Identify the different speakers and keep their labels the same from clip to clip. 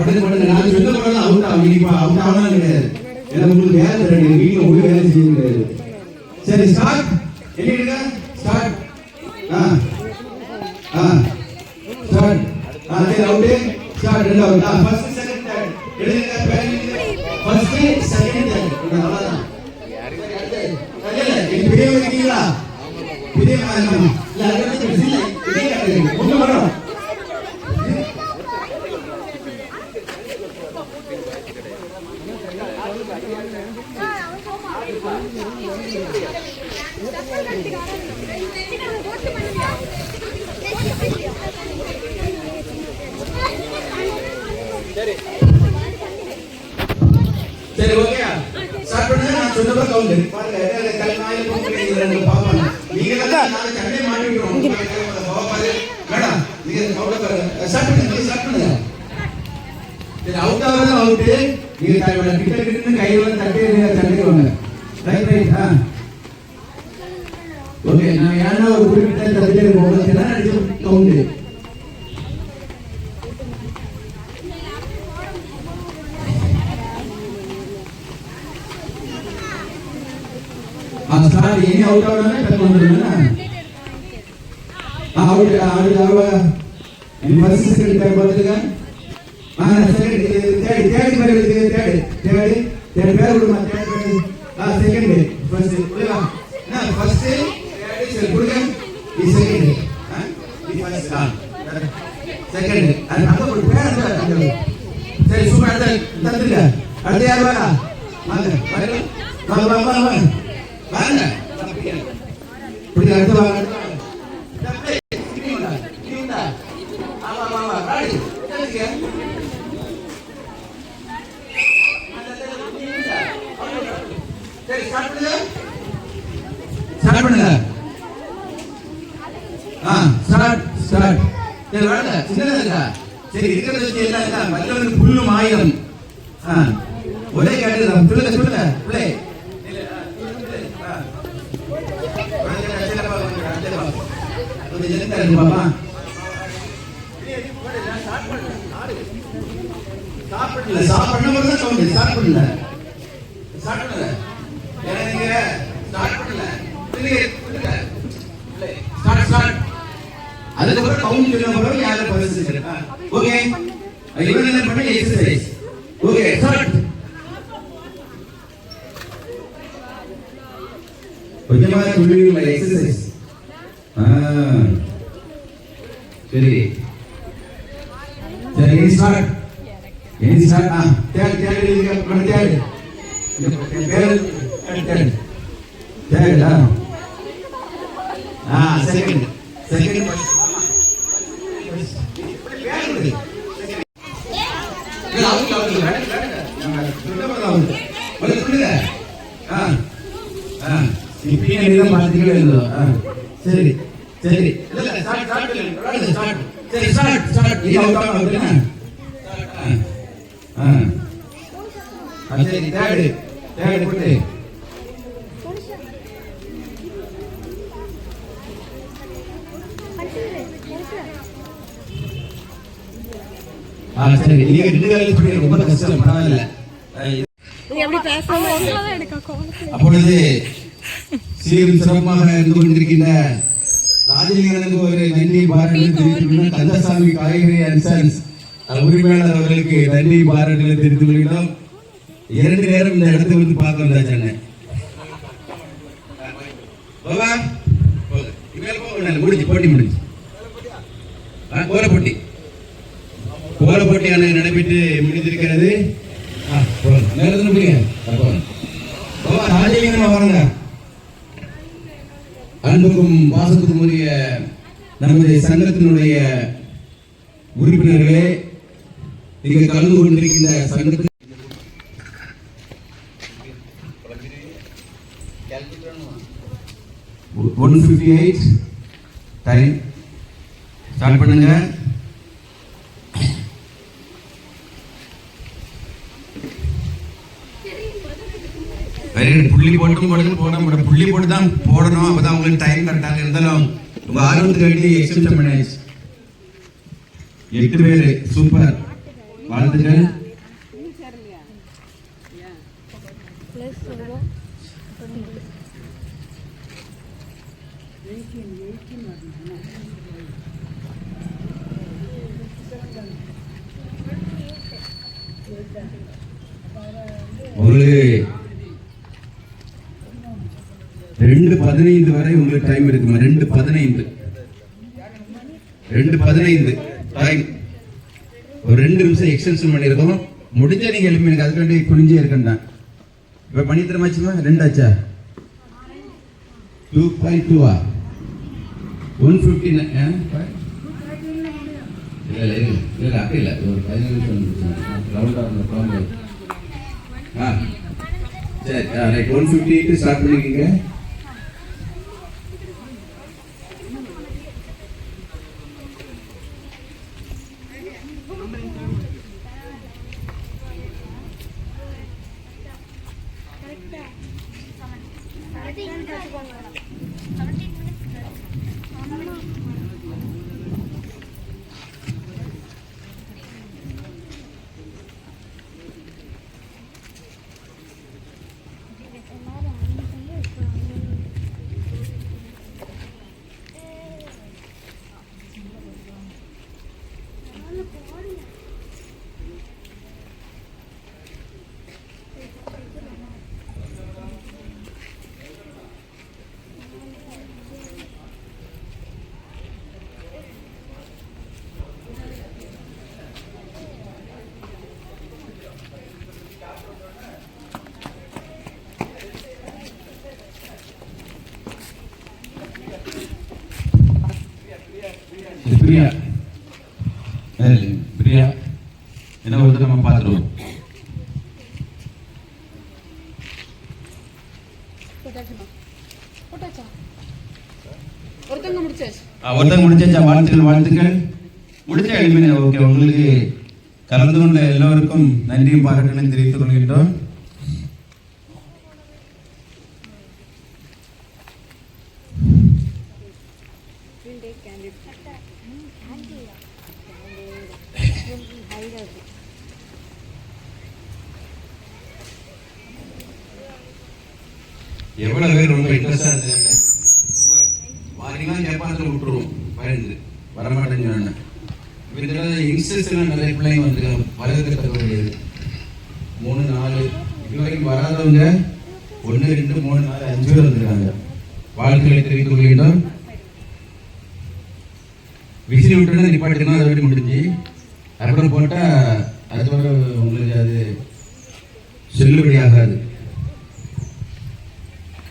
Speaker 1: படுங்க நான் சொல்ல போறேன் அவுட் ஆகலாம் கிடையாது. ஏன்னா உங்களுக்கு வேலை கிடையாது, வீட்டில் ஒரு வேலை செய்ய கிடையாது. சரி ஸ்டார்ட். எங்க ஸ்டார்ட். ஸ்டார்ட். சரி அவுட். ஸ்டார்ட். ரெண்டு அவுட். ஃபர்ஸ்ட் செகண்ட் தேர்ட் எழுதுங்க. ஃபர்ஸ்ட் செகண்ட் தேர்ட் அவ்வளவுதான். இல்ல பெரிய வைக்கிறீங்களா? பெரிய இல்ல அது இல்ல பெரிய ஒண்ணு வரும். சரி ஓகே ஸ்டார்ட் பண்ணுங்க. நான் சொன்னத கவுண்ட் பாருங்க. கல்மாயில போங்க ரெண்டு பாப்பாங்க. நீங்க எல்லாம் நாளை சண்டே மாட்டி விடுறோம். பாப்பாரு மேடம் நீங்க கவுண்ட் பண்ணுங்க. ஸ்டார்ட் பண்ணுங்க. சரி அவுட் ஆவறது அவுட். நீங்க கையில கிட்ட கையில தட்டி சண்டே வாங்க. Right okay. நான் யாரா ஒரு குறிப்பிட்ட தட்டில போறதுனா அது கவுண்ட். ஸ்டார்ட். ஏனி அவுட் ஆவறனா டக்கு வந்துருங்க. அவுட் ஆவ இந்த ஃபர்ஸ்ட் செகண்ட் டைம் பாத்துங்க. செகண்ட் தேர்ட் பேர் விடுமா. தேர்ட் செகண்ட் ஃபர்ஸ்ட் புரியல. ஃபர்ஸ்ட் தேர்ட் சரி புரியுங்க. இது செகண்ட் இது ஃபர்ஸ்ட் செகண்ட் அது நம்ம ஒரு பேர் அந்த சரி சூப்பர். தந்துங்க. அடுத்து யார் வரா? வாங்க வாங்க இப்படி அடுத்து வாங்க. ஸ்டார்ட் பண்ணுங்க. ஸ்டார்ட். சரி வாங்க. சின்னதா சரி இருக்கிறத வச்சு எல்லாம் மற்றவங்களுக்கு புல்லும் ஆயிரம். ஒரே கேட்டு சொல்லுங்க பிள்ளை. பாப்பா சாப்பிடல சவுண்ட். ஸ்டார்ட் பண்ணல. நீங்க ஸ்டார்ட் பண்ணல. ஸ்டார்ட். அதுக்கப்புறம் கவுண்ட் சொல்ல போறோம். யாரை பரிசு ஓகே. இவன் என்ன பண்ண எக்ஸசைஸ். Okay start. கொஞ்சமா சொல்லுவீங்களா எக்ஸசைஸ்? சரி ஸ்டார்ட். தேர்ட் செகண்ட் சரி சரி நீங்க ரெண்டு வேலையும் பண்ணி ரொம்ப கஷ்டம் பரவாயில்ல. அப்பொழுது சீரும் சிறப்பாக இருந்து கொண்டிருக்கின்ற ராஜலிங்கனுக்கு ஒரு நன்றி பாராட்டுகளை கந்தசாமி காய்கறி அண்ட் சன்ஸ் உரிமையாளர் அவர்களுக்கு நன்றி பாராட்டுகளை தெரிவித்துக் கொள்கிறோம். 2 நேரம் இந்த இடத்தை வந்து பார்க்க வந்தா சென்னை முடிஞ்சு கோல போட்டியான நடைபெற்று முடிந்திருக்கிறது. அன்புக்கும் பாசத்துக்கும் உரிய நமது சங்கத்தினுடைய உறுப்பினர்களே, இங்கு கலந்து கொண்டிருக்கின்ற சங்கத்தில் 158 டைம் ஸ்டார்ட் பண்ணுங்க. புள்ளி போட்டு புள்ளி போட்டு தான் போடணும். அப்பதான் உங்களுக்கு டைம் கரெக்டாக இருந்தாலும் உங்க ஆர்வத்துக்கு வேண்டி எக்ஸ்டென்ஷன் பண்ணியாச்சு. 8 பேர் சூப்பர். வாழ்த்துக்கள். உங்களுக்கு 2:15 வரை உங்களுக்கு டைம் இருக்குமா? 2:15 டைம். ஒரு 2 நிமிஷம் எக்ஸ்டென்ஷன் பண்ணியிருக்கோம். முடிஞ்ச நீங்க எழுப்பி அதுக்காண்டி குனிஞ்சே இருக்கேன். இப்ப பண்ணி தரமாச்சுமா? 2 ஆச்சா? 2.2 150 இல்ல அப்படி இல்ல. ஒரு 15 நிமிஷம் சரி, ரைட். 150 ஸ்டார்ட் பண்ணிக்கங்க. பிரியா பிரியா என்ன வந்து நம்ம பார்த்துருவோம். ஒருத்தங்க முடிச்சாச்சா? வாழ்த்துக்கள். முடிச்ச எளிமை. ஓகே, உங்களுக்கு கலந்து கொண்ட எல்லோருக்கும் நன்றியும் பாராட்டுகளையும் தெரிவித்துக் கொள்கின்றோம். எவ்வளவு பேர் ரொம்ப இன்ட்ரெஸ்டா இருந்தது வாரிங்களா ஜப்பானத்தில் விட்டுருவோம். பயந்து வரமாட்டேன்னு யங்ஸ்டர்ஸ் எல்லாம் நிறைய பிள்ளைங்க வந்து வரவேற்க வேண்டியது 3 4 இதுவரைக்கும் வராதவங்க 1 2 3 4 5 பேர் வந்துருக்காங்க. வாழ்த்துக்களை தெரிவித்துக் கொள்கின்றோம். விசிறி விட்டு நிப்பாட்டினா அதை விட்டு முடிஞ்சு அப்புறம் போட்டா அதோட உங்களுக்கு அது செல்லுபடி ஆகாது.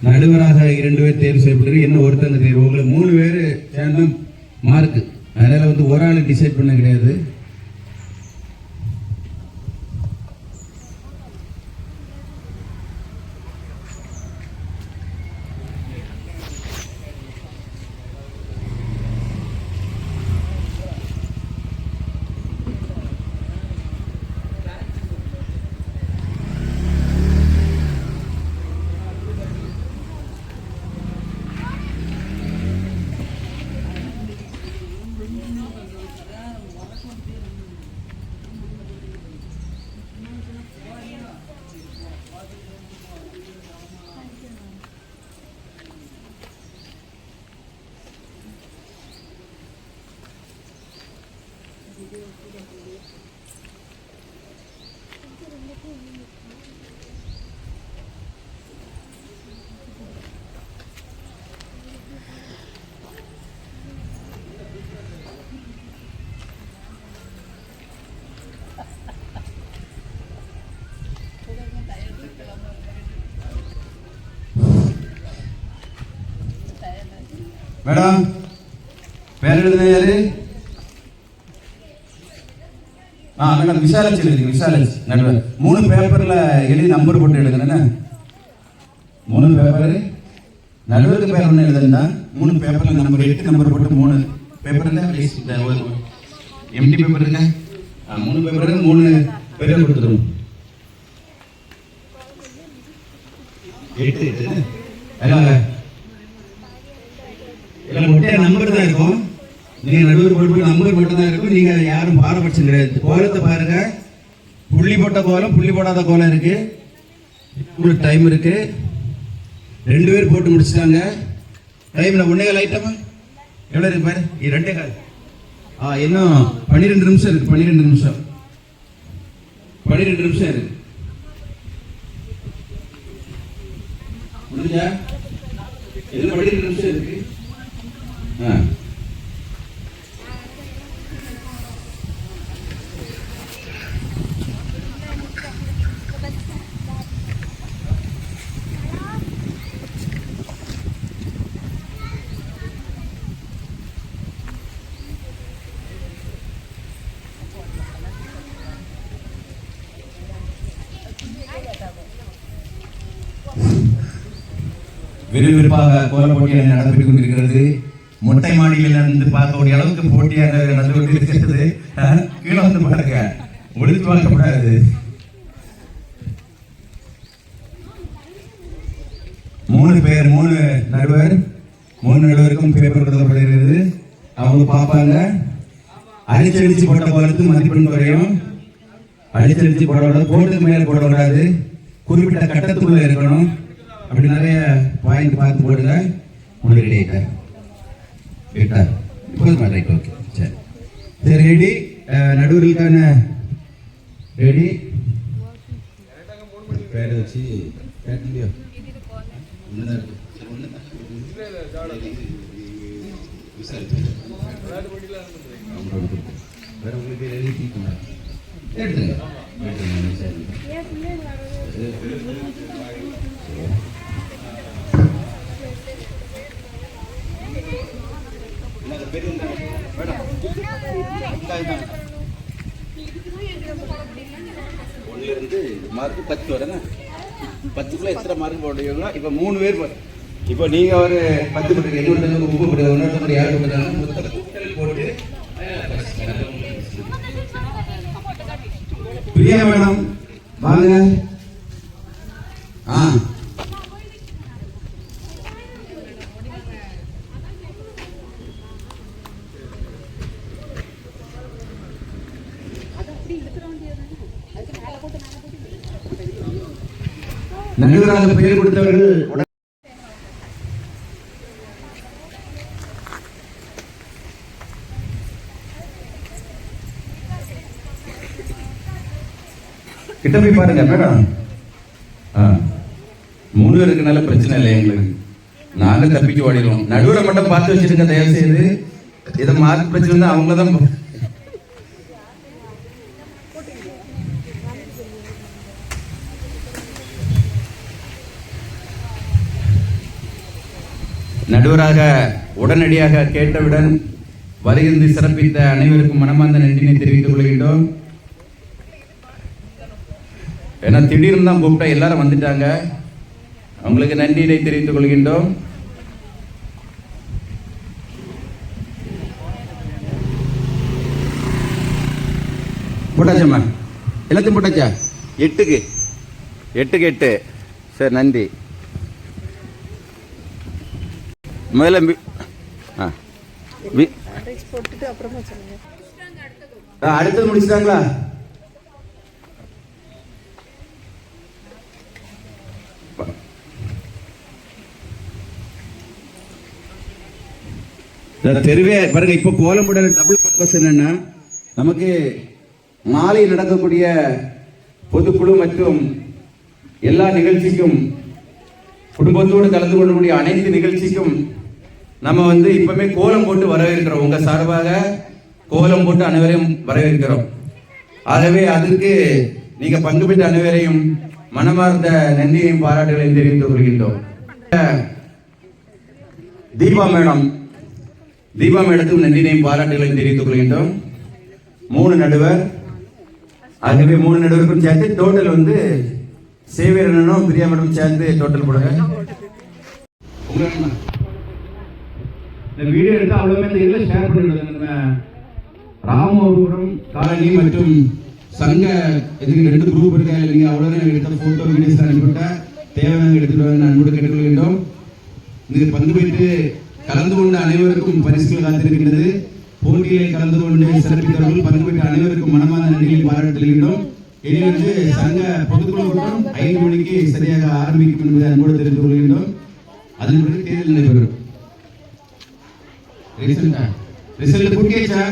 Speaker 1: நடுவராக 2 பேர் தேர்வு செய்யப்படுறது, என்ன ஒருத்தங்க தேர்வு. உங்களுக்கு 3 பேர் சேர்ந்து மார்க்கு. அதனால வந்து ஒரு ஆள் டிசைட் பண்ண கிடையாது. மேடம் பேர் எழுதுன யாரு? மேடம் விசாலாட்சி எழுதுங்க. விசாலாட்சி நடுவர் 3 பேப்பர்ல எழுதி நம்பர் போட்டு எழுதுங்க. 3 பேப்பர் நடுவருக்கு பேர் ஒன்று எழுதுனா 3 பேப்பர்ல நம்பர் 8 நம்பர் போட்டு 3 பேப்பர்ல எம்டி பேப்பர் இருக்க 3 பேப்பர் 3 பேரை கொடுத்துருவோம். 8 எல்லாம் ஒட்டே நம்பர் தான் இருக்கும். நீங்க நடுவர் போட்டு நம்பர் மட்டும் தான் இருக்கும். நீங்க யாரும் பாரபட்சம் கிடையாது. கோலத்தை பாருங்க, புள்ளி போட்ட கோலம், புள்ளி போடாத கோலம் இருக்கு. உங்களுக்கு டைம் இருக்கு. 2 பேர் போட்டு முடிச்சிட்டாங்க. டைம்ல 1.25 ஐட்டமா எவ்வளவு இருக்கு பாரு. 2.25. இன்னும் 12 நிமிஷம் இருக்கு. 12 நிமிஷம் இருக்கு. முடிஞ்சா எதுல 12 நிமிஷம் இருக்கு. விறுவிறுப்பாக கோல போட்டியாக நடந்து கொண்டிருக்கிறது. மொட்டை மாடியில் இருந்து பார்க்கக்கூடிய அளவுக்கு போட்டியாக நடந்து கொண்டிருக்கிறது. கீழே வந்து பாருங்க, ஒளித்து பார்க்கப்படாது. 3 பேர், 3 நடுவர், 3 நடுவருக்கும் பேப்பர் கொடுக்கப்படுகிறது. அவங்க பார்ப்பாங்க. அடிச்சடிச்சு போட்ட கோலத்துக்கு மதிப்பெண் குறையும். அடிச்சடிச்சு போடக்கூடாது, போட்டதுக்கு மேலே போடக்கூடாது, குறிப்பிட்ட கட்டத்துக்குள்ள இருக்கணும். அப்படி நிறைய பாயிண்ட் பார்த்து போடுங்க. உங்களுக்கு ரெடி ஆயிட்டார் போதுமா? ரைட், ஓகே, சரி ரெடி. நடுவர்களுக்கான ரெடி. பேர் வச்சு கேட்கலையோ வேற உங்களுக்கு எடுத்துங்க. மார்க் 10 வரேன்னா 10க்குள்ள எத்தனை மார்க் போடுறீங்களோ இப்போ 3 பேர். இப்போ நீங்க ஒரு 10 போட்டுருக்கீங்க, இன்னொருத்தவங்க 9 போட்டுருக்காங்க, இன்னொருத்தவங்க 7 போட்டுருக்காங்க. மொத்தம் கூட்டல் போட்டு பிரியா மேடம் வாங்க. நடுவராக பெயர் கொடுத்தவர்கள் கிட்ட போய் பாருங்க மேடம். 3 பேருக்கு நல்ல பிரச்சனை இல்லை எங்களுக்கு. நாங்க தப்பிக்க ஓடிடுவோம். நடுவரை மட்டும் பார்த்து வச்சிருக்க தயவு செய்து. இதை மார்க் பிரச்சனை தான் அவங்களதான். நடுவராக உடனடியாக கேட்டவுடன் வருகின்ற சிறப்பித்த அனைவருக்கும் மனமார்ந்த நன்றினை தெரிவித்துக் கொள்கின்றோம். ஏன்னா திடீர்னு தான் கூப்பிட்டா எல்லாரும் வந்துட்டாங்க. அவங்களுக்கு நன்றியை தெரிவித்துக் கொள்கின்றோம். போட்டாச்சாம்மா, எல்லாத்தையும் போட்டாச்சா? 8க்கு 8. சரி, நன்றி. முதல்ல அடுத்தது முடிச்சிட்டாங்களா? தெருவே பாருங்க. இப்போ கோலமுடல் டபுள் பர்பஸ் என்னன்னா, நமக்கு நாளை நடக்கக்கூடிய பொதுக்குழு மற்றும் எல்லா நிகழ்ச்சிக்கும், குடும்பத்தோடு கலந்து கொள்ளக்கூடிய அனைத்து நிகழ்ச்சிக்கும் நம்ம இப்பவுமே கோலம் போட்டு வரவேற்கிறோம். உங்க சார்பாக கோலம் போட்டு அனைவரையும் வரவேற்கிறோம். ஆகவே அதுக்கு நீங்க பங்கு பெற்ற அனைவரையும் மனமார்ந்த நன்றியையும் பாராட்டுகளையும் தெரிவித்துக் கொள்கின்றோம். தீபா மேடத்துக்கும் நன்றியையும் பாராட்டுகளையும் தெரிவித்துக் கொள்கின்றோம். 3 நடுவர். ஆகவே 3 நடுவருக்கும் சேர்த்து டோட்டல் சேவியரனும் பிரியா மேடம் சேர்ந்து டோட்டல் போடுங்க. இந்த வீடியோ எடுத்து அவ்வளவுமே இந்த இதில் ஷேர் பண்ணிடுங்க. ராமபுரம் காலனி மற்றும் சங்க இதுக்கு 2 குரூப் இருக்காங்க. நீங்கள் அவ்வளோதான் எடுத்த ஃபோட்டோ வீடியோஸ் அனுப்பிவிட்டா தேவையான எடுத்துட்டு வந்து அன்போடு கேட்டுக்கொள்கின்றோம். இது பங்கு பெற்று கலந்து கொண்ட அனைவருக்கும் பரிசுகள் காத்திருக்கின்றது. போட்டியிலே கலந்து கொண்டு சிறப்பித்தவர்கள் பங்கு பெற்ற அனைவருக்கும் மனமார்ந்த நன்றியை பாராட்டுகிறோம். இனி வந்து சங்க பொதுக்குழு கூட்டம் 5 மணிக்கு சரியாக ஆரம்பிக்கும் என்பதை அன்போடு தெரிந்து கொள்கின்றோம். அதன் பிறகு தேர்தல் நடைபெறும். Result கூட்டியாச்சா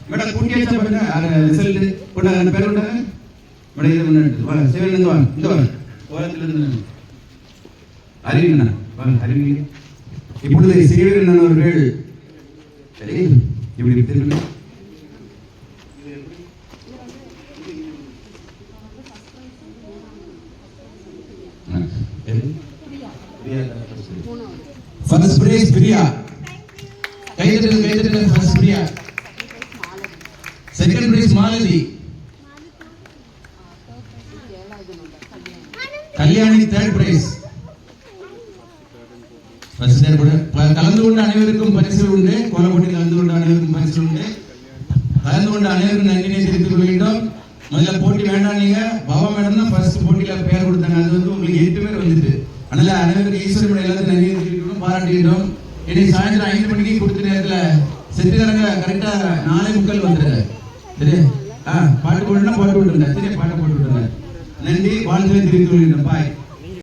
Speaker 1: madam? கூட்டியாச்சா பாருங்க. ரிசல்ட் கொண்டாங்க பேர் கொண்டாங்க மேடம். இதை முன்னாடி வாங்க, சிவன் வாங்க, இந்த வாங்க, ஓரத்திலிருந்து அறிவிண்ணா வாங்க, அறிவிங்க. இப்பொழுது சிவன் அவர்கள் இப்படி திரும்ப ஃபர்ஸ்ட் பிரைஸ் பிரியா, கைதட்டல் first Priya. Second prize Malathi, Kalyani third prize. கலந்து கொண்ட அனைவருக்கும் பரிசுகள் உண்டு. கோலப்போட்டியில் கலந்து கொண்ட அனைவருக்கும் பரிசுகள் உண்டு. கலந்து கொண்ட அனைவருக்கும் நன்றியை தெரிவித்துக் கொள்கின்றோம். முதல்ல போட்டி வேண்டாம், நீங்க பாபா மேடம் தான் ஃபர்ஸ்ட் போட்டியில பேர் கொடுத்தாங்க. அது வந்து உங்களுக்கு 8 பேர் வந்துட்டு. அதனால அனைவருக்கும் ஈஸ்வரன் எல்லாத்தையும் நன்றியை தெரிவிக்கணும், பாராட்டுகின்றோம். இன்னைக்கு சாயந்தரம் 5 மணிக்கு கொடுத்த நேரத்தில் செத்துக்காரங்க கரெக்டா 4:45 வந்துருங்க. சரி, பாட்டு போட்டுனா பாட்டு விட்டுருங்க. சரி, பாட்டை போட்டு விட்டுருங்க. நன்றி, வாழ்த்துக்களை தெரிவித்துக் கொள்கின்றோம். பாய்.